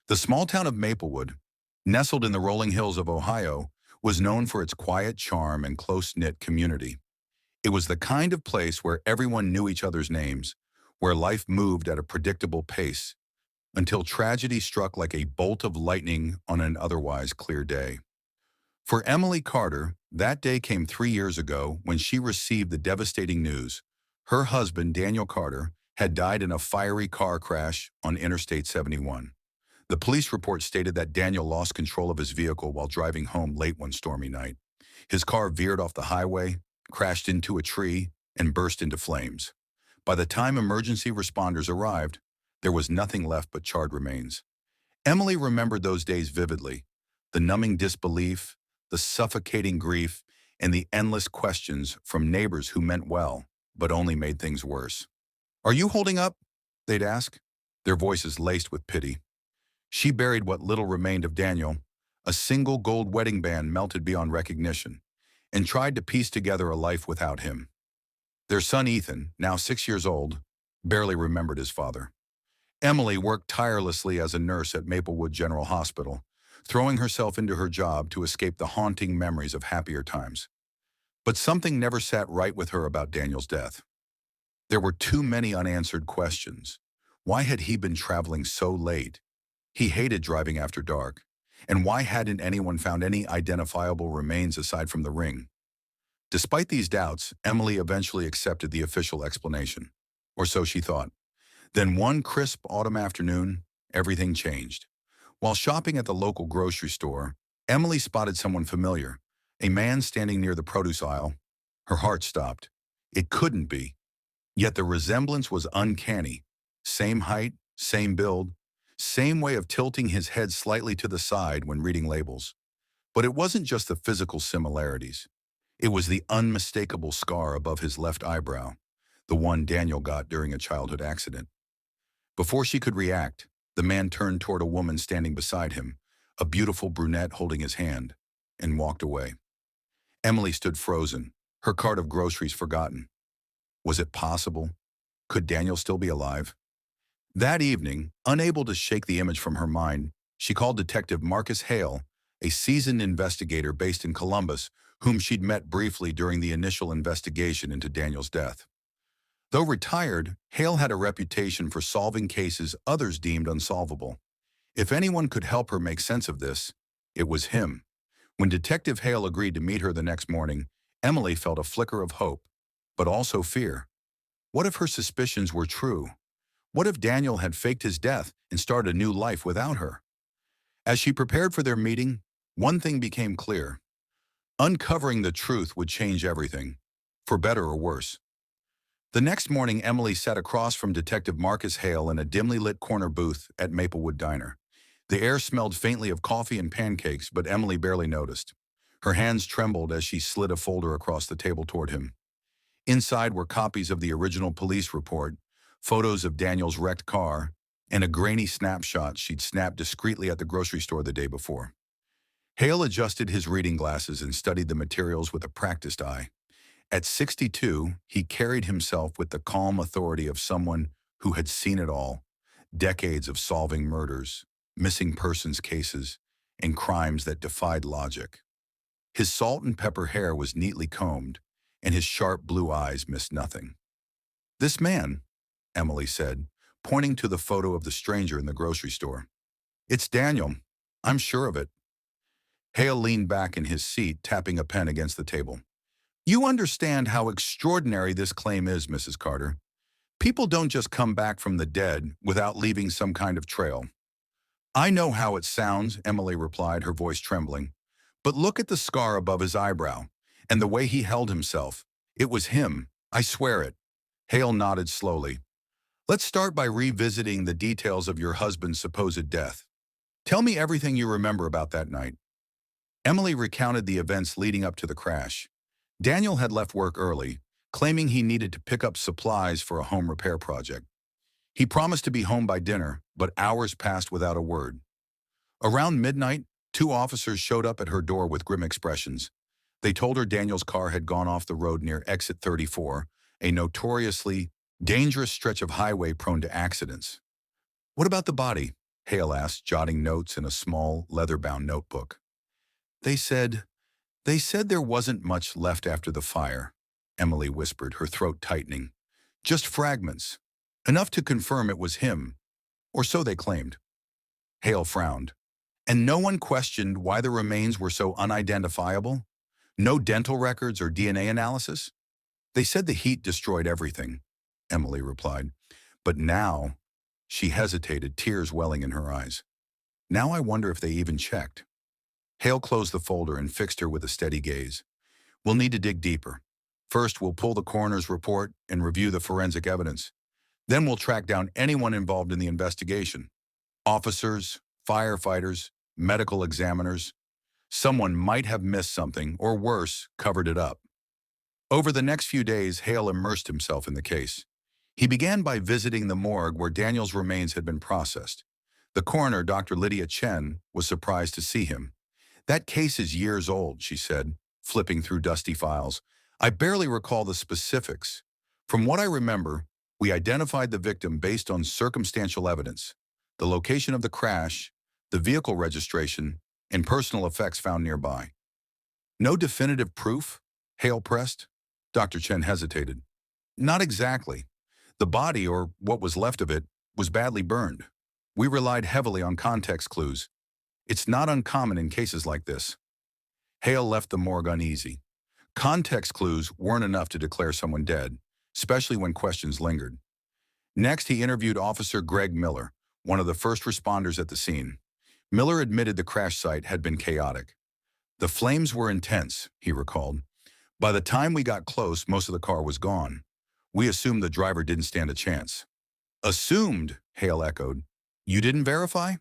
The small town of Maplewood, nestled in the rolling hills of Ohio, was known for its quiet charm and close-knit community. It was the kind of place where everyone knew each other's names, where life moved at a predictable pace, until tragedy struck like a bolt of lightning on an otherwise clear day. For Emily Carter, that day came 3 years ago when she received the devastating news. Her husband, Daniel Carter, had died in a fiery car crash on Interstate 71. The police report stated that Daniel lost control of his vehicle while driving home late one stormy night. His car veered off the highway, crashed into a tree, and burst into flames. By the time emergency responders arrived, there was nothing left but charred remains. Emily remembered those days vividly: the numbing disbelief, the suffocating grief, and the endless questions from neighbors who meant well, but only made things worse. "Are you holding up?" they'd ask, their voices laced with pity. She buried what little remained of Daniel, a single gold wedding band melted beyond recognition, and tried to piece together a life without him. Their son Ethan, now 6 years old, barely remembered his father. Emily worked tirelessly as a nurse at Maplewood General Hospital, throwing herself into her job to escape the haunting memories of happier times. But something never sat right with her about Daniel's death. There were too many unanswered questions. Why had he been traveling so late? He hated driving after dark. And why hadn't anyone found any identifiable remains aside from the ring? Despite these doubts, Emily eventually accepted the official explanation. Or so she thought. Then one crisp autumn afternoon, everything changed. While shopping at the local grocery store, Emily spotted someone familiar, a man standing near the produce aisle. Her heart stopped. It couldn't be. Yet the resemblance was uncanny. Same height, same build, same way of tilting his head slightly to the side when reading labels. But it wasn't just the physical similarities. It was the unmistakable scar above his left eyebrow, the one Daniel got during a childhood accident. Before she could react, the man turned toward a woman standing beside him, a beautiful brunette holding his hand, and walked away. Emily stood frozen, her cart of groceries forgotten. Was it possible? Could Daniel still be alive? That evening, unable to shake the image from her mind, she called Detective Marcus Hale, a seasoned investigator based in Columbus, whom she'd met briefly during the initial investigation into Daniel's death. Though retired, Hale had a reputation for solving cases others deemed unsolvable. If anyone could help her make sense of this, it was him. When Detective Hale agreed to meet her the next morning, Emily felt a flicker of hope, but also fear. What if her suspicions were true? What if Daniel had faked his death and started a new life without her? As she prepared for their meeting, one thing became clear. Uncovering the truth would change everything, for better or worse. The next morning, Emily sat across from Detective Marcus Hale in a dimly lit corner booth at Maplewood Diner. The air smelled faintly of coffee and pancakes, but Emily barely noticed. Her hands trembled as she slid a folder across the table toward him. Inside were copies of the original police report, photos of Daniel's wrecked car, and a grainy snapshot she'd snapped discreetly at the grocery store the day before. Hale adjusted his reading glasses and studied the materials with a practiced eye. At 62, he carried himself with the calm authority of someone who had seen it all: decades of solving murders, missing persons cases, and crimes that defied logic. His salt and pepper hair was neatly combed, and his sharp blue eyes missed nothing. "This man," Emily said, pointing to the photo of the stranger in the grocery store. "It's Daniel. I'm sure of it." Hale leaned back in his seat, tapping a pen against the table. "You understand how extraordinary this claim is, Mrs. Carter. People don't just come back from the dead without leaving some kind of trail." "I know how it sounds," Emily replied, her voice trembling. "But look at the scar above his eyebrow, and the way he held himself. It was him. I swear it." Hale nodded slowly. "Let's start by revisiting the details of your husband's supposed death. Tell me everything you remember about that night." Emily recounted the events leading up to the crash. Daniel had left work early, claiming he needed to pick up supplies for a home repair project. He promised to be home by dinner, but hours passed without a word. Around midnight, two officers showed up at her door with grim expressions. They told her Daniel's car had gone off the road near exit 34, a notoriously dangerous stretch of highway prone to accidents. "What about the body?" Hale asked, jotting notes in a small, leather-bound notebook. They said, they said there wasn't much left after the fire, Emily whispered, her throat tightening. Just fragments. Enough to confirm it was him, or so they claimed. Hale frowned. And no one questioned why the remains were so unidentifiable? No dental records or DNA analysis? They said the heat destroyed everything, Emily replied. But now, she hesitated, tears welling in her eyes. Now I wonder if they even checked. Hale closed the folder and fixed her with a steady gaze. We'll need to dig deeper. First, we'll pull the coroner's report and review the forensic evidence. Then we'll track down anyone involved in the investigation. Officers, firefighters, medical examiners. Someone might have missed something, or worse, covered it up. Over the next few days, Hale immersed himself in the case. He began by visiting the morgue where Daniel's remains had been processed. The coroner, Dr. Lydia Chen, was surprised to see him. That case is years old, she said, flipping through dusty files. I barely recall the specifics. From what I remember, we identified the victim based on circumstantial evidence, the location of the crash, the vehicle registration, and personal effects found nearby. No definitive proof? Hale pressed. Dr. Chen hesitated. Not exactly. The body, or what was left of it, was badly burned. We relied heavily on context clues. It's not uncommon in cases like this. Hale left the morgue uneasy. Context clues weren't enough to declare someone dead, especially when questions lingered. Next, he interviewed Officer Greg Miller, one of the first responders at the scene. Miller admitted the crash site had been chaotic. The flames were intense, he recalled. By the time we got close, most of the car was gone. We assumed the driver didn't stand a chance. Assumed, Hale echoed. You didn't verify?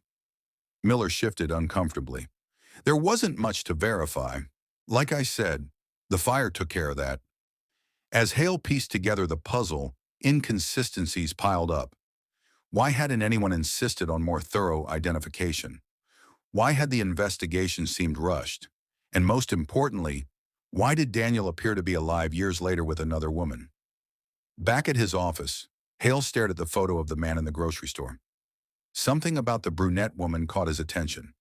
Miller shifted uncomfortably. There wasn't much to verify. Like I said, the fire took care of that. As Hale pieced together the puzzle, inconsistencies piled up. Why hadn't anyone insisted on more thorough identification? Why had the investigation seemed rushed? And most importantly, why did Daniel appear to be alive years later with another woman? Back at his office, Hale stared at the photo of the man in the grocery store. Something about the brunette woman caught his attention.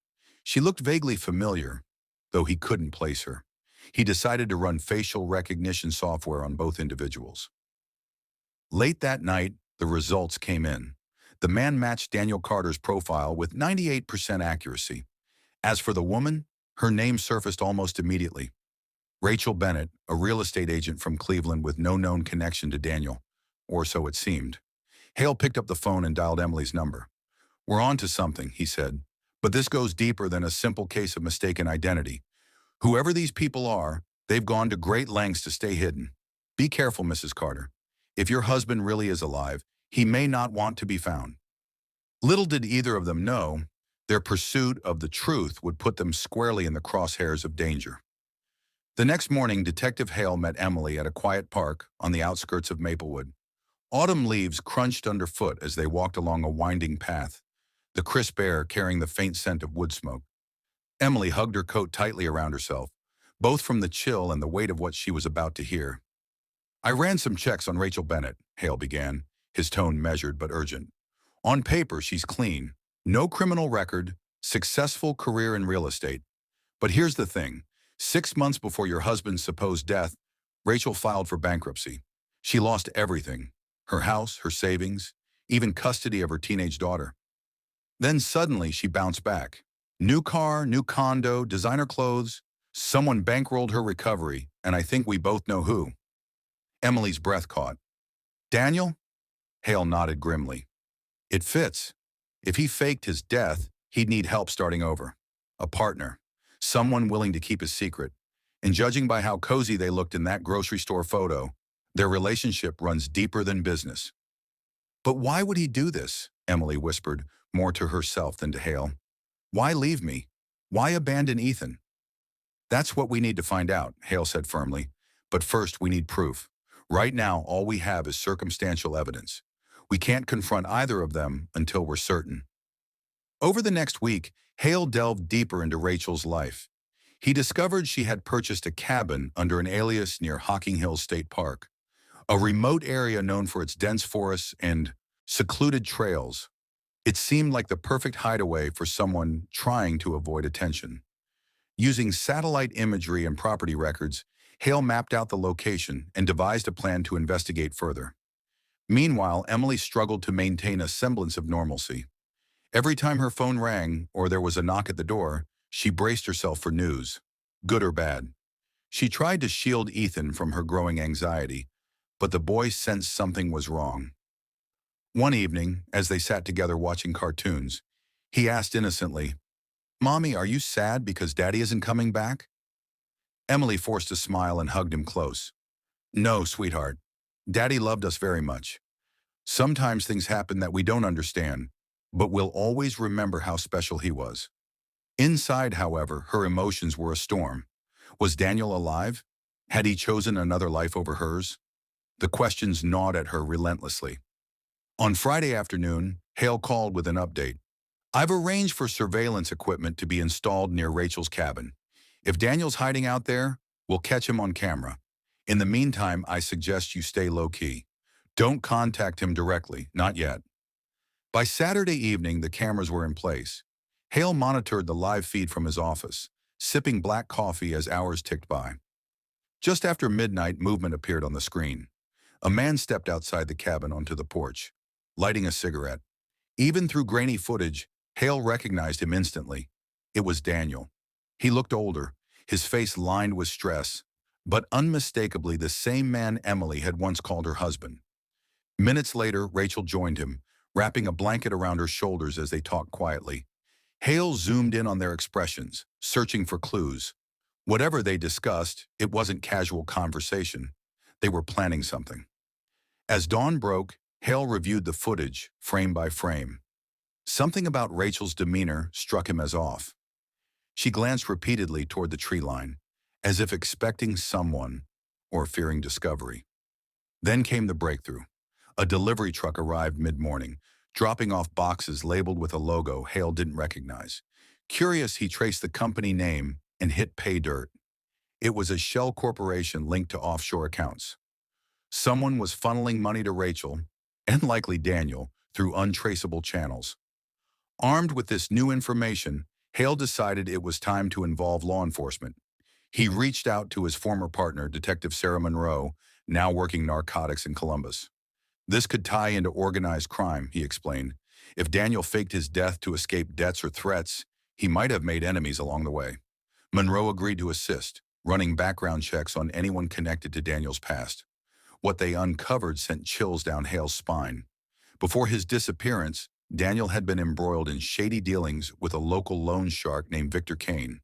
She looked vaguely familiar, though he couldn't place her. He decided to run facial recognition software on both individuals. Late that night, the results came in. The man matched Daniel Carter's profile with 98% accuracy. As for the woman, her name surfaced almost immediately. Rachel Bennett, a real estate agent from Cleveland with no known connection to Daniel, or so it seemed. Hale picked up the phone and dialed Emily's number. We're on to something, he said, but this goes deeper than a simple case of mistaken identity. Whoever these people are, they've gone to great lengths to stay hidden. Be careful, Mrs. Carter. If your husband really is alive, he may not want to be found. Little did either of them know, their pursuit of the truth would put them squarely in the crosshairs of danger. The next morning, Detective Hale met Emily at a quiet park on the outskirts of Maplewood. Autumn leaves crunched underfoot as they walked along a winding path, the crisp air carrying the faint scent of wood smoke. Emily hugged her coat tightly around herself, both from the chill and the weight of what she was about to hear. I ran some checks on Rachel Bennett, Hale began, his tone measured but urgent. On paper, she's clean. No criminal record, successful career in real estate. But here's the thing. 6 months before your husband's supposed death, Rachel filed for bankruptcy. She lost everything. Her house, her savings, even custody of her teenage daughter. Then suddenly she bounced back. New car, new condo, designer clothes. Someone bankrolled her recovery, and I think we both know who. Emily's breath caught. Daniel? Hale nodded grimly. It fits. If he faked his death, he'd need help starting over. A partner. Someone willing to keep his secret. And judging by how cozy they looked in that grocery store photo, their relationship runs deeper than business. But why would he do this? Emily whispered, more to herself than to Hale. Why leave me? Why abandon Ethan? That's what we need to find out, Hale said firmly. But first, we need proof. Right now, all we have is circumstantial evidence. We can't confront either of them until we're certain. Over the next week, Hale delved deeper into Rachel's life. He discovered she had purchased a cabin under an alias near Hocking Hills State Park, a remote area known for its dense forests and secluded trails. It seemed like the perfect hideaway for someone trying to avoid attention. Using satellite imagery and property records, Hale mapped out the location and devised a plan to investigate further. Meanwhile, Emily struggled to maintain a semblance of normalcy. Every time her phone rang or there was a knock at the door, she braced herself for news, good or bad. She tried to shield Ethan from her growing anxiety, but the boy sensed something was wrong. One evening, as they sat together watching cartoons, he asked innocently, "Mommy, are you sad because Daddy isn't coming back?" Emily forced a smile and hugged him close. "No, sweetheart. Daddy loved us very much. Sometimes things happen that we don't understand, but we'll always remember how special he was." Inside, however, her emotions were a storm. Was Daniel alive? Had he chosen another life over hers? The questions gnawed at her relentlessly. On Friday afternoon, Hale called with an update. "I've arranged for surveillance equipment to be installed near Rachel's cabin. If Daniel's hiding out there, we'll catch him on camera. In the meantime, I suggest you stay low-key. Don't contact him directly, not yet." By Saturday evening, the cameras were in place. Hale monitored the live feed from his office, sipping black coffee as hours ticked by. Just after midnight, movement appeared on the screen. A man stepped outside the cabin onto the porch, lighting a cigarette. Even through grainy footage, Hale recognized him instantly. It was Daniel. He looked older, his face lined with stress, but unmistakably the same man Emily had once called her husband. Minutes later, Rachel joined him, wrapping a blanket around her shoulders as they talked quietly. Hale zoomed in on their expressions, searching for clues. Whatever they discussed, it wasn't casual conversation. They were planning something. As dawn broke, Hale reviewed the footage, frame by frame. Something about Rachel's demeanor struck him as off. She glanced repeatedly toward the tree line, as if expecting someone or fearing discovery. Then came the breakthrough. A delivery truck arrived mid-morning, dropping off boxes labeled with a logo Hale didn't recognize. Curious, he traced the company name and hit pay dirt. It was a shell corporation linked to offshore accounts. Someone was funneling money to Rachel, and likely Daniel, through untraceable channels. Armed with this new information, Hale decided it was time to involve law enforcement. He reached out to his former partner, Detective Sarah Monroe, now working narcotics in Columbus. "This could tie into organized crime," he explained. "If Daniel faked his death to escape debts or threats, he might have made enemies along the way." Monroe agreed to assist, running background checks on anyone connected to Daniel's past. What they uncovered sent chills down Hale's spine. Before his disappearance, Daniel had been embroiled in shady dealings with a local loan shark named Victor Kane.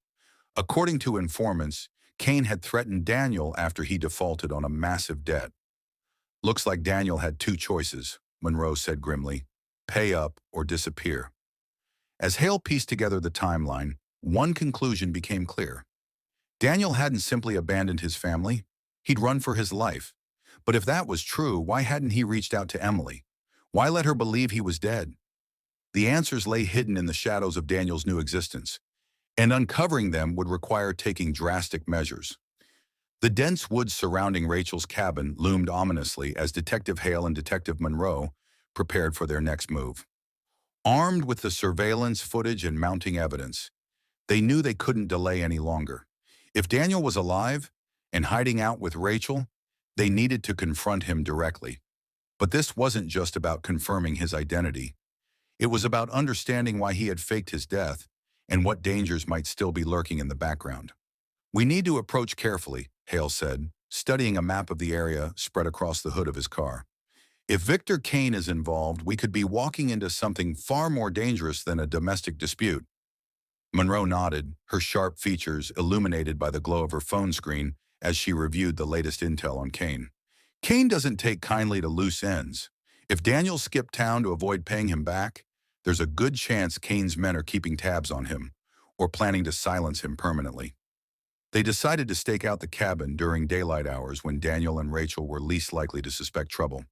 According to informants, Kane had threatened Daniel after he defaulted on a massive debt. "Looks like Daniel had two choices," Monroe said grimly. "Pay up or disappear." As Hale pieced together the timeline, one conclusion became clear. Daniel hadn't simply abandoned his family. He'd run for his life. But if that was true, why hadn't he reached out to Emily? Why let her believe he was dead? The answers lay hidden in the shadows of Daniel's new existence, and uncovering them would require taking drastic measures. The dense woods surrounding Rachel's cabin loomed ominously as Detective Hale and Detective Monroe prepared for their next move. Armed with the surveillance footage and mounting evidence, they knew they couldn't delay any longer. If Daniel was alive and hiding out with Rachel, they needed to confront him directly. But this wasn't just about confirming his identity. It was about understanding why he had faked his death and what dangers might still be lurking in the background. "We need to approach carefully," Hale said, studying a map of the area spread across the hood of his car. "If Victor Kane is involved, we could be walking into something far more dangerous than a domestic dispute." Monroe nodded, her sharp features illuminated by the glow of her phone screen as she reviewed the latest intel on Kane. "Kane doesn't take kindly to loose ends. If Daniel skipped town to avoid paying him back, there's a good chance Kane's men are keeping tabs on him or planning to silence him permanently." They decided to stake out the cabin during daylight hours when Daniel and Rachel were least likely to suspect trouble.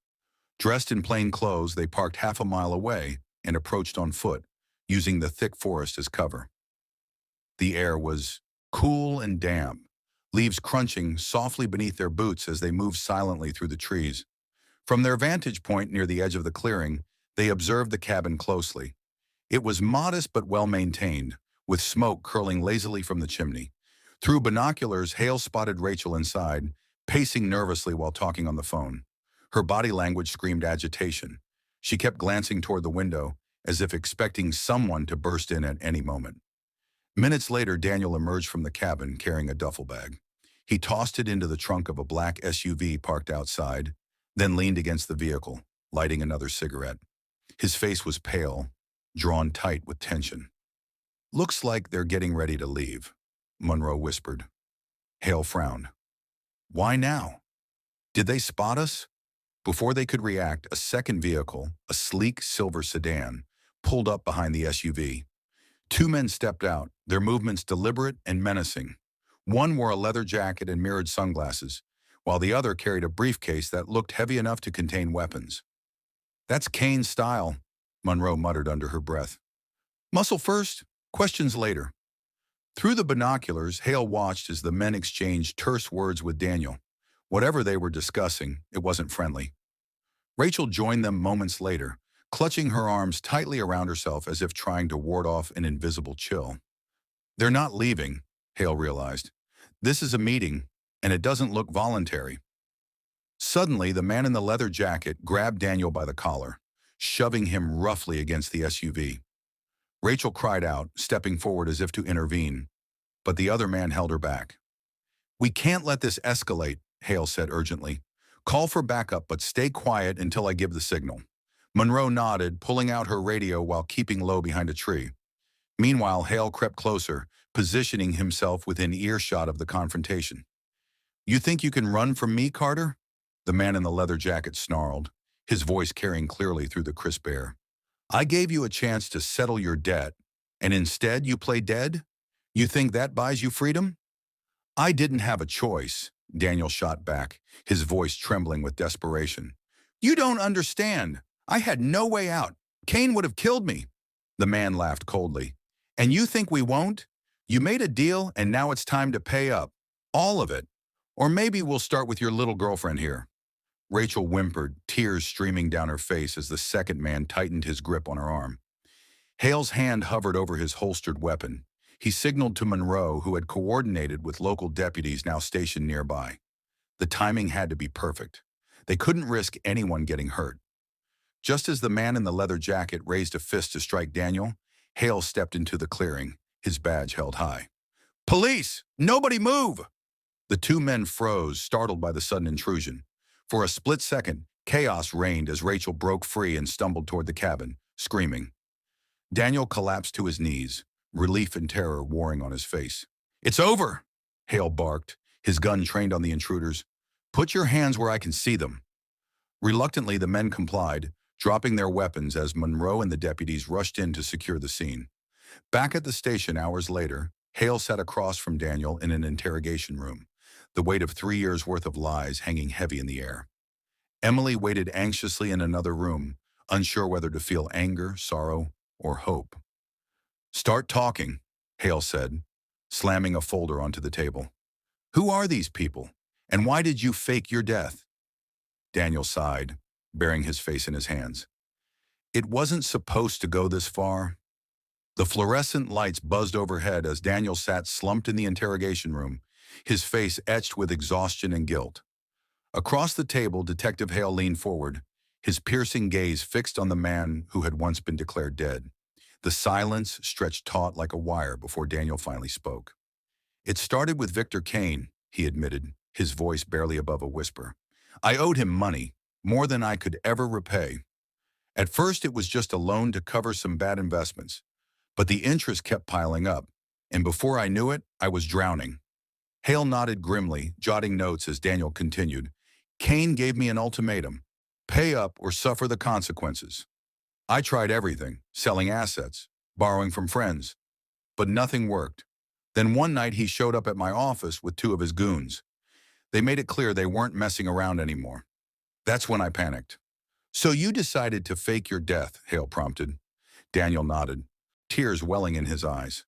Dressed in plain clothes, they parked half a mile away and approached on foot, using the thick forest as cover. The air was cool and damp, leaves crunching softly beneath their boots as they moved silently through the trees. From their vantage point near the edge of the clearing, they observed the cabin closely. It was modest but well-maintained, with smoke curling lazily from the chimney. Through binoculars, Hale spotted Rachel inside, pacing nervously while talking on the phone. Her body language screamed agitation. She kept glancing toward the window, as if expecting someone to burst in at any moment. Minutes later, Daniel emerged from the cabin carrying a duffel bag. He tossed it into the trunk of a black SUV parked outside, then leaned against the vehicle, lighting another cigarette. His face was pale, drawn tight with tension. "Looks like they're getting ready to leave," Monroe whispered. Hale frowned. "Why now? Did they spot us?" Before they could react, a second vehicle, a sleek silver sedan, pulled up behind the SUV. Two men stepped out, their movements deliberate and menacing. One wore a leather jacket and mirrored sunglasses, while the other carried a briefcase that looked heavy enough to contain weapons. "That's Kane's style," Monroe muttered under her breath. "Muscle first, questions later." Through the binoculars, Hale watched as the men exchanged terse words with Daniel. Whatever they were discussing, it wasn't friendly. Rachel joined them moments later, clutching her arms tightly around herself as if trying to ward off an invisible chill. "They're not leaving," Hale realized. "This is a meeting, and it doesn't look voluntary." Suddenly, the man in the leather jacket grabbed Daniel by the collar, shoving him roughly against the SUV. Rachel cried out, stepping forward as if to intervene, but the other man held her back. "We can't let this escalate," Hale said urgently. "Call for backup, but stay quiet until I give the signal." Monroe nodded, pulling out her radio while keeping low behind a tree. Meanwhile, Hale crept closer, positioning himself within earshot of the confrontation. "You think you can run from me, Carter?" The man in the leather jacket snarled, his voice carrying clearly through the crisp air. "I gave you a chance to settle your debt, and instead you play dead? You think that buys you freedom?" "I didn't have a choice," Daniel shot back, his voice trembling with desperation. "You don't understand. I had no way out. Kane would have killed me." The man laughed coldly. "And you think we won't? You made a deal, and now it's time to pay up. All of it. Or maybe we'll start with your little girlfriend here." Rachel whimpered, tears streaming down her face as the second man tightened his grip on her arm. Hale's hand hovered over his holstered weapon. He signaled to Monroe, who had coordinated with local deputies now stationed nearby. The timing had to be perfect. They couldn't risk anyone getting hurt. Just as the man in the leather jacket raised a fist to strike Daniel, Hale stepped into the clearing, his badge held high. "Police! Nobody move!" The two men froze, startled by the sudden intrusion. For a split second, chaos reigned as Rachel broke free and stumbled toward the cabin, screaming. Daniel collapsed to his knees, relief and terror warring on his face. "It's over!" Hale barked, his gun trained on the intruders. "Put your hands where I can see them." Reluctantly, the men complied, dropping their weapons as Monroe and the deputies rushed in to secure the scene. Back at the station hours later, Hale sat across from Daniel in an interrogation room, the weight of 3 years' worth of lies hanging heavy in the air. Emily waited anxiously in another room, unsure whether to feel anger, sorrow, or hope. "Start talking," Hale said, slamming a folder onto the table. "Who are these people, and why did you fake your death?" Daniel sighed, burying his face in his hands. "It wasn't supposed to go this far." The fluorescent lights buzzed overhead as Daniel sat slumped in the interrogation room, his face etched with exhaustion and guilt. Across the table, Detective Hale leaned forward, his piercing gaze fixed on the man who had once been declared dead. The silence stretched taut like a wire before Daniel finally spoke. "It started with Victor Kane," he admitted, his voice barely above a whisper. "I owed him money, more than I could ever repay. At first, it was just a loan to cover some bad investments, but the interest kept piling up, and before I knew it, I was drowning." Hale nodded grimly, jotting notes as Daniel continued. "Kane gave me an ultimatum: pay up or suffer the consequences. I tried everything, selling assets, borrowing from friends, but nothing worked. Then one night he showed up at my office with 2 of his goons. They made it clear they weren't messing around anymore. That's when I panicked." "So you decided to fake your death," Hale prompted. Daniel nodded, tears welling in his eyes.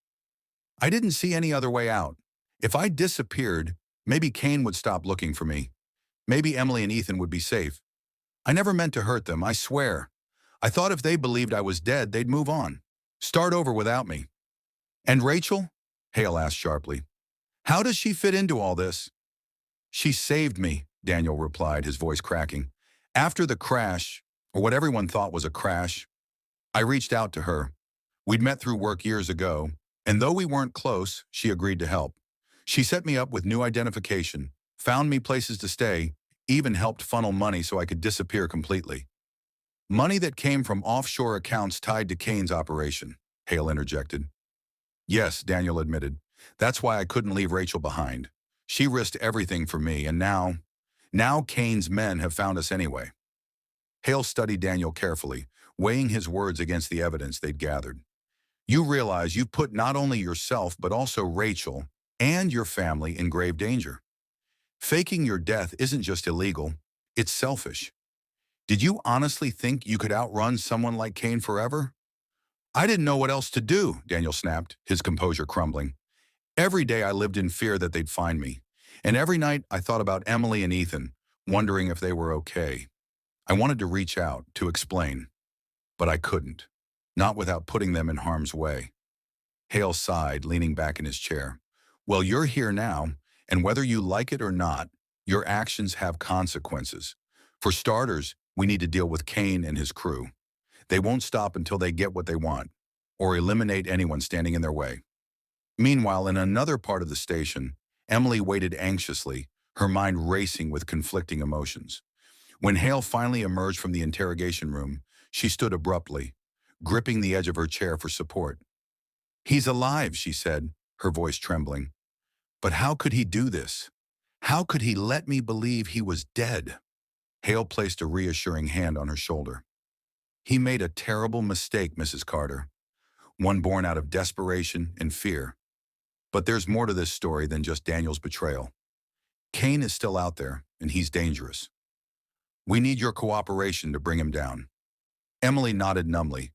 "I didn't see any other way out. If I disappeared, maybe Kane would stop looking for me. Maybe Emily and Ethan would be safe. I never meant to hurt them, I swear. I thought if they believed I was dead, they'd move on." Start over without me. And Rachel? Hale asked sharply. How does she fit into all this? She saved me, Daniel replied, his voice cracking. After the crash, or what everyone thought was a crash, I reached out to her. We'd met through work years ago, and though we weren't close, she agreed to help. She set me up with new identification, found me places to stay, even helped funnel money so I could disappear completely. Money that came from offshore accounts tied to Kane's operation, Hale interjected. Yes, Daniel admitted. That's why I couldn't leave Rachel behind. She risked everything for me, and now Kane's men have found us anyway. Hale studied Daniel carefully, weighing his words against the evidence they'd gathered. You realize you've put not only yourself but also Rachel and your family in grave danger. Faking your death isn't just illegal, it's selfish. Did you honestly think you could outrun someone like Kane forever? I didn't know what else to do, Daniel snapped, his composure crumbling. Every day I lived in fear that they'd find me, and every night I thought about Emily and Ethan, wondering if they were okay. I wanted to reach out, to explain, but I couldn't, not without putting them in harm's way. Hale sighed, leaning back in his chair. Well, you're here now, and whether you like it or not, your actions have consequences. For starters, we need to deal with Kane and his crew. They won't stop until they get what they want, or eliminate anyone standing in their way. Meanwhile, in another part of the station, Emily waited anxiously, her mind racing with conflicting emotions. When Hale finally emerged from the interrogation room, she stood abruptly, gripping the edge of her chair for support. He's alive, she said, her voice trembling. But how could he do this? How could he let me believe he was dead? Hale placed a reassuring hand on her shoulder. He made a terrible mistake, Mrs. Carter, one born out of desperation and fear. But there's more to this story than just Daniel's betrayal. Kane is still out there, and he's dangerous. We need your cooperation to bring him down. Emily nodded numbly,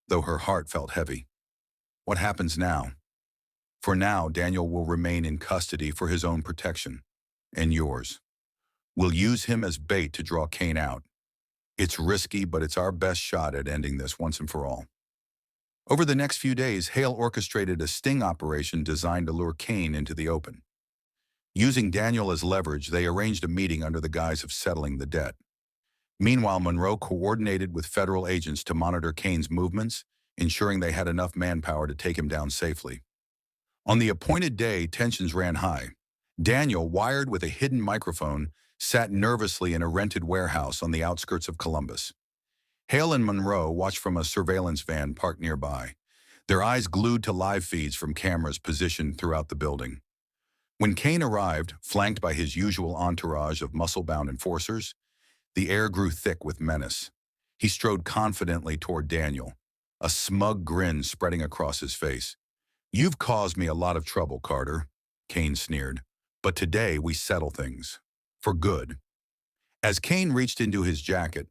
though her heart felt heavy. What happens now? For now, Daniel will remain in custody for his own protection, and yours. We'll use him as bait to draw Kane out. It's risky, but it's our best shot at ending this once and for all. Over the next few days, Hale orchestrated a sting operation designed to lure Kane into the open. Using Daniel as leverage, they arranged a meeting under the guise of settling the debt. Meanwhile, Monroe coordinated with federal agents to monitor Kane's movements, ensuring they had enough manpower to take him down safely. On the appointed day, tensions ran high. Daniel, wired with a hidden microphone, sat nervously in a rented warehouse on the outskirts of Columbus. Hale and Monroe watched from a surveillance van parked nearby, their eyes glued to live feeds from cameras positioned throughout the building. When Kane arrived, flanked by his usual entourage of muscle-bound enforcers, the air grew thick with menace. He strode confidently toward Daniel, a smug grin spreading across his face. You've caused me a lot of trouble, Carter, Kane sneered, but today we settle things. For good. As Kane reached into his jacket,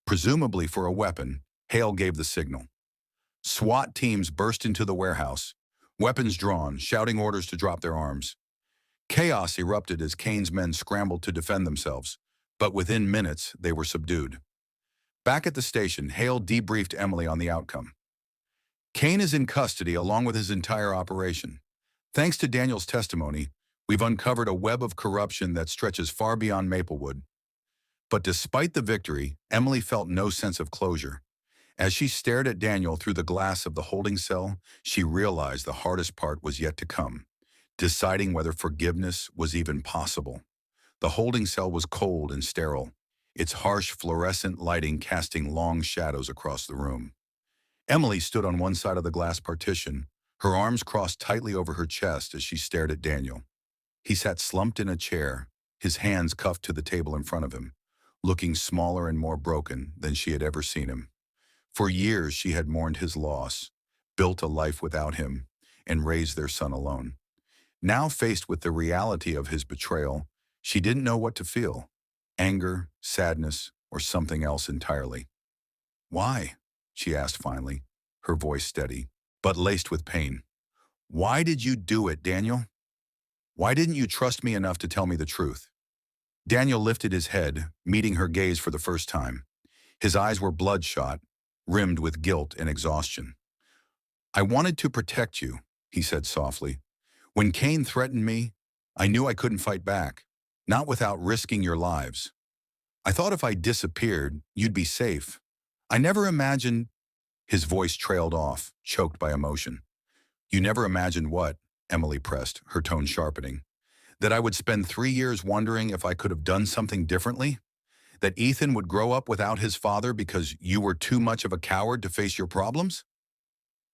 presumably for a weapon, Hale gave the signal. SWAT teams burst into the warehouse, weapons drawn, shouting orders to drop their arms. Chaos erupted as Kane's men scrambled to defend themselves, but within minutes they were subdued. Back at the station, Hale debriefed Emily on the outcome. Kane is in custody along with his entire operation. Thanks to Daniel's testimony, we've uncovered a web of corruption that stretches far beyond Maplewood. But despite the victory, Emily felt no sense of closure. As she stared at Daniel through the glass of the holding cell, she realized the hardest part was yet to come, deciding whether forgiveness was even possible. The holding cell was cold and sterile, its harsh fluorescent lighting casting long shadows across the room. Emily stood on one side of the glass partition, her arms crossed tightly over her chest as she stared at Daniel. He sat slumped in a chair, his hands cuffed to the table in front of him, looking smaller and more broken than she had ever seen him. For years she had mourned his loss, built a life without him, and raised their son alone. Now faced with the reality of his betrayal, she didn't know what to feel: anger, sadness, or something else entirely. Why? She asked finally, her voice steady, but laced with pain. Why did you do it, Daniel? Why didn't you trust me enough to tell me the truth? Daniel lifted his head, meeting her gaze for the first time. His eyes were bloodshot, rimmed with guilt and exhaustion. "I wanted to protect you," he said softly. "When Kane threatened me, I knew I couldn't fight back, not without risking your lives. I thought if I disappeared, you'd be safe. I never imagined—" His voice trailed off, choked by emotion. "You never imagined what?" Emily pressed, her tone sharpening. "That I would spend 3 years wondering if I could have done something differently? That Ethan would grow up without his father because you were too much of a coward to face your problems?"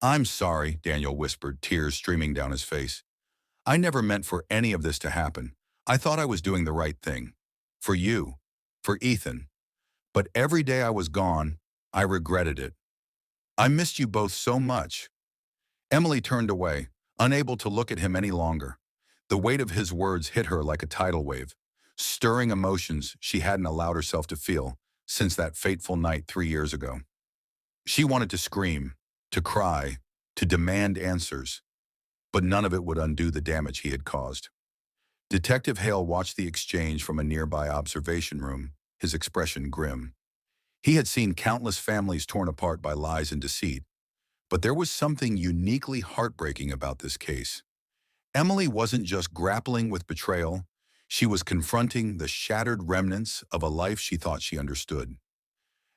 "I'm sorry," Daniel whispered, tears streaming down his face. "I never meant for any of this to happen. I thought I was doing the right thing. For you. For Ethan. But every day I was gone, I regretted it. I missed you both so much." Emily turned away, unable to look at him any longer. The weight of his words hit her like a tidal wave, stirring emotions she hadn't allowed herself to feel since that fateful night 3 years ago. She wanted to scream, to cry, to demand answers, but none of it would undo the damage he had caused. Detective Hale watched the exchange from a nearby observation room, his expression grim. He had seen countless families torn apart by lies and deceit, but there was something uniquely heartbreaking about this case. Emily wasn't just grappling with betrayal, she was confronting the shattered remnants of a life she thought she understood.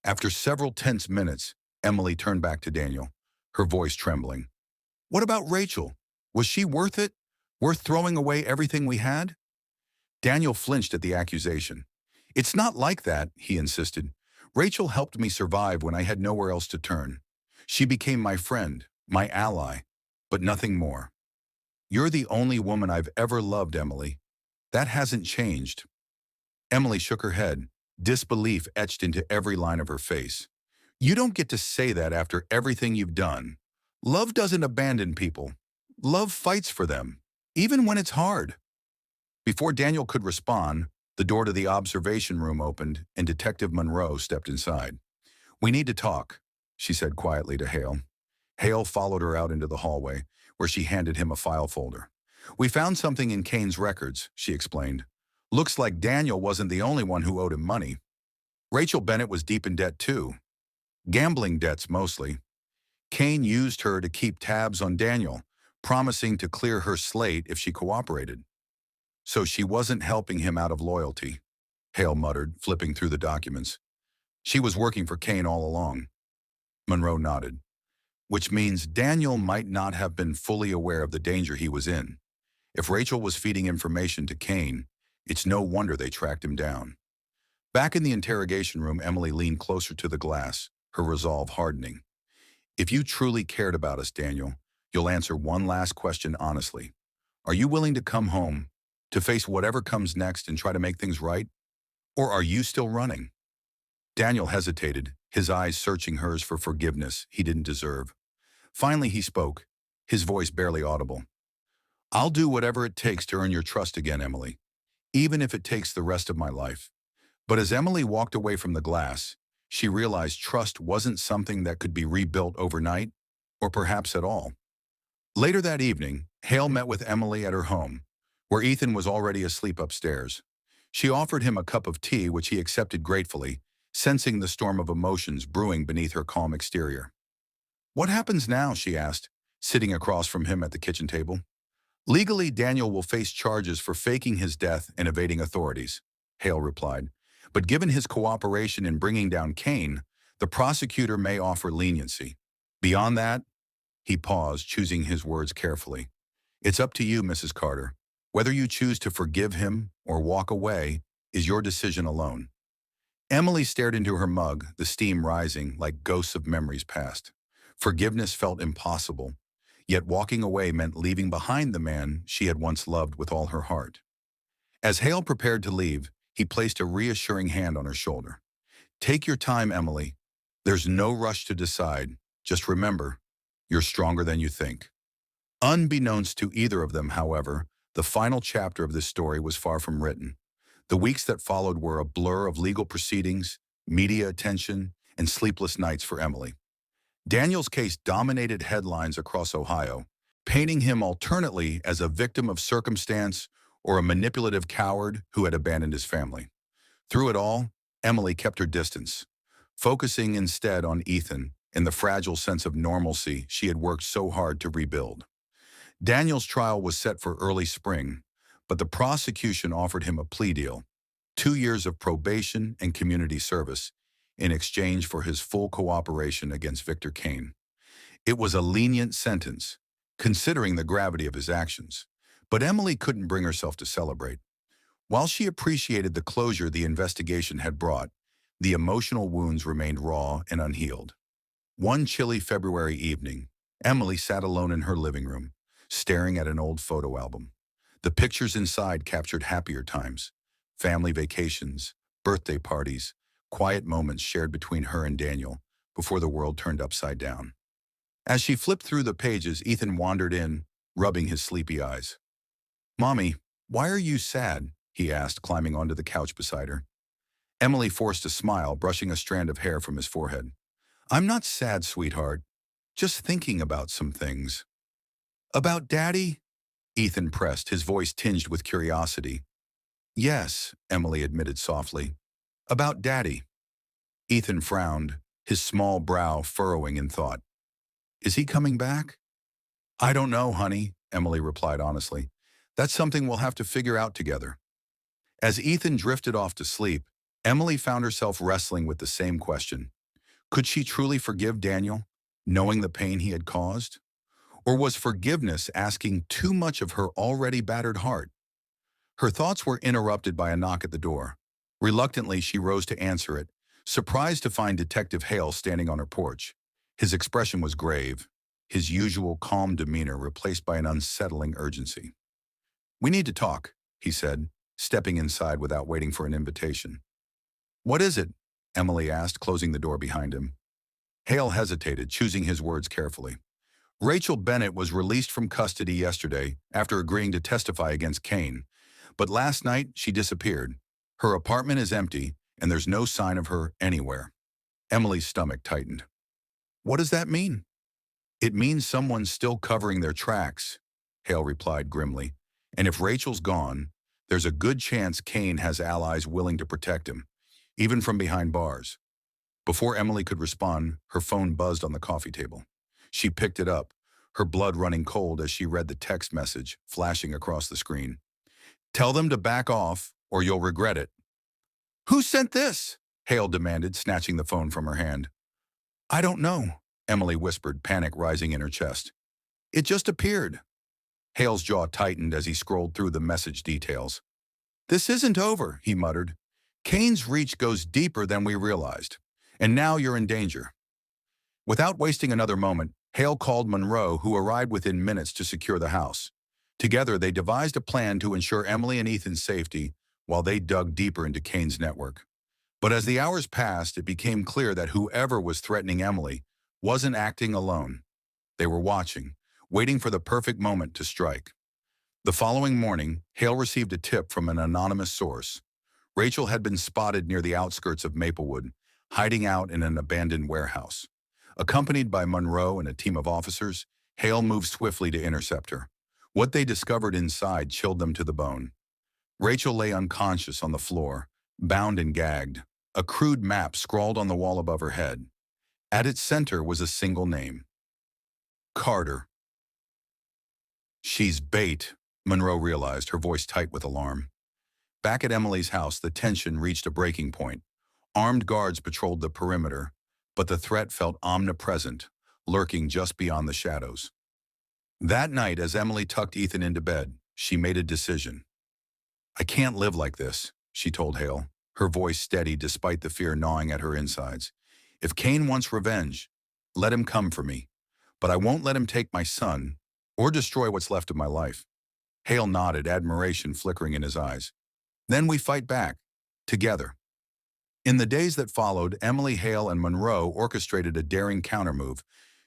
After several tense minutes, Emily turned back to Daniel, her voice trembling. "What about Rachel? Was she worth it? Worth throwing away everything we had?" Daniel flinched at the accusation. "It's not like that," he insisted. "Rachel helped me survive when I had nowhere else to turn. She became my friend, my ally, but nothing more. You're the only woman I've ever loved, Emily. That hasn't changed." Emily shook her head, disbelief etched into every line of her face. "You don't get to say that after everything you've done. Love doesn't abandon people. Love fights for them, even when it's hard." Before Daniel could respond, the door to the observation room opened and Detective Monroe stepped inside. "We need to talk," she said quietly to Hale. Hale followed her out into the hallway, where she handed him a file folder. "We found something in Kane's records," she explained. "Looks like Daniel wasn't the only one who owed him money. Rachel Bennett was deep in debt too. Gambling debts mostly. Kane used her to keep tabs on Daniel, promising to clear her slate if she cooperated. So she wasn't helping him out of loyalty," Hale muttered, flipping through the documents. "She was working for Kane all along." Monroe nodded. "Which means Daniel might not have been fully aware of the danger he was in. If Rachel was feeding information to Kane, it's no wonder they tracked him down." Back in the interrogation room, Emily leaned closer to the glass, her resolve hardening. "If you truly cared about us, Daniel, you'll answer one last question honestly. Are you willing to come home, to face whatever comes next and try to make things right? Or are you still running?" Daniel hesitated, his eyes searching hers for forgiveness he didn't deserve. Finally he spoke, his voice barely audible. "I'll do whatever it takes to earn your trust again, Emily, even if it takes the rest of my life." But as Emily walked away from the glass, she realized trust wasn't something that could be rebuilt overnight, or perhaps at all. Later that evening, Hale met with Emily at her home, where Ethan was already asleep upstairs. She offered him a cup of tea, which he accepted gratefully, sensing the storm of emotions brewing beneath her calm exterior. "What happens now?" she asked, sitting across from him at the kitchen table. "Legally, Daniel will face charges for faking his death and evading authorities," Hale replied. "But given his cooperation in bringing down Kane, the prosecutor may offer leniency. Beyond that," he paused, choosing his words carefully, "it's up to you, Mrs. Carter. Whether you choose to forgive him or walk away is your decision alone." Emily stared into her mug, the steam rising like ghosts of memories past. Forgiveness felt impossible, yet walking away meant leaving behind the man she had once loved with all her heart. As Hale prepared to leave, he placed a reassuring hand on her shoulder. "Take your time, Emily. There's no rush to decide. Just remember, you're stronger than you think." Unbeknownst to either of them, however, the final chapter of this story was far from written. The weeks that followed were a blur of legal proceedings, media attention, and sleepless nights for Emily. Daniel's case dominated headlines across Ohio, painting him alternately as a victim of circumstance or a manipulative coward who had abandoned his family. Through it all, Emily kept her distance, focusing instead on Ethan and the fragile sense of normalcy she had worked so hard to rebuild. Daniel's trial was set for early spring, but the prosecution offered him a plea deal, 2 years of probation and community service, in exchange for his full cooperation against Victor Kane. It was a lenient sentence, considering the gravity of his actions, but Emily couldn't bring herself to celebrate. While she appreciated the closure the investigation had brought, the emotional wounds remained raw and unhealed. One chilly February evening, Emily sat alone in her living room, staring at an old photo album. The pictures inside captured happier times, family vacations, birthday parties, quiet moments shared between her and Daniel before the world turned upside down. As she flipped through the pages, Ethan wandered in, rubbing his sleepy eyes. "Mommy, why are you sad?" he asked, climbing onto the couch beside her. Emily forced a smile, brushing a strand of hair from his forehead. "I'm not sad, sweetheart. Just thinking about some things." "About Daddy?" Ethan pressed, his voice tinged with curiosity. "Yes," Emily admitted softly. "About Daddy." Ethan frowned, his small brow furrowing in thought. "Is he coming back?" "I don't know, honey," Emily replied honestly. "That's something we'll have to figure out together." As Ethan drifted off to sleep, Emily found herself wrestling with the same question. Could she truly forgive Daniel, knowing the pain he had caused? Or was forgiveness asking too much of her already battered heart? Her thoughts were interrupted by a knock at the door. Reluctantly, she rose to answer it, surprised to find Detective Hale standing on her porch. His expression was grave, his usual calm demeanor replaced by an unsettling urgency. "We need to talk," he said, stepping inside without waiting for an invitation. "What is it?" Emily asked, closing the door behind him. Hale hesitated, choosing his words carefully. "Rachel Bennett was released from custody yesterday after agreeing to testify against Kane, but last night she disappeared. Her apartment is empty, and there's no sign of her anywhere." Emily's stomach tightened. "What does that mean?" "It means someone's still covering their tracks," Hale replied grimly. "And if Rachel's gone, there's a good chance Kane has allies willing to protect him, even from behind bars." Before Emily could respond, her phone buzzed on the coffee table. She picked it up, her blood running cold as she read the text message flashing across the screen. "Tell them to back off, or you'll regret it." "Who sent this?" Hale demanded, snatching the phone from her hand. "I don't know," Emily whispered, panic rising in her chest. "It just appeared." Hale's jaw tightened as he scrolled through the message details. "This isn't over," he muttered. "Kane's reach goes deeper than we realized, and now you're in danger." Without wasting another moment, Hale called Monroe, who arrived within minutes to secure the house. Together, they devised a plan to ensure Emily and Ethan's safety while they dug deeper into Kane's network. But as the hours passed, it became clear that whoever was threatening Emily wasn't acting alone. They were watching, waiting for the perfect moment to strike. The following morning, Hale received a tip from an anonymous source. Rachel had been spotted near the outskirts of Maplewood, hiding out in an abandoned warehouse. Accompanied by Monroe and a team of officers, Hale moved swiftly to intercept her. What they discovered inside chilled them to the bone. Rachel lay unconscious on the floor, bound and gagged, a crude map scrawled on the wall above her head. At its center was a single name: Carter. "She's bait," Monroe realized, her voice tight with alarm. Back at Emily's house, the tension reached a breaking point. Armed guards patrolled the perimeter, but the threat felt omnipresent, lurking just beyond the shadows. That night, as Emily tucked Ethan into bed, she made a decision. "I can't live like this," she told Hale, her voice steady despite the fear gnawing at her insides. "If Kane wants revenge, let him come for me. But I won't let him take my son or destroy what's left of my life." Hale nodded, admiration flickering in his eyes. "Then we fight back, together." In the days that followed, Emily, Hale, and Monroe orchestrated a daring countermove,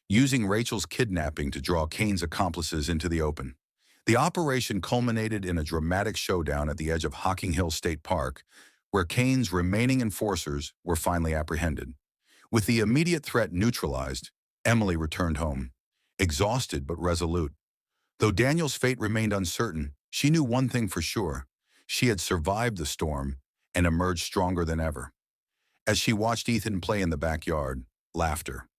using Rachel's kidnapping to draw Kane's accomplices into the open. The operation culminated in a dramatic showdown at the edge of Hocking Hill State Park, where Kane's remaining enforcers were finally apprehended. With the immediate threat neutralized, Emily returned home, exhausted but resolute. Though Daniel's fate remained uncertain, she knew one thing for sure: she had survived the storm and emerged stronger than ever. As she watched Ethan play in the backyard, laughter,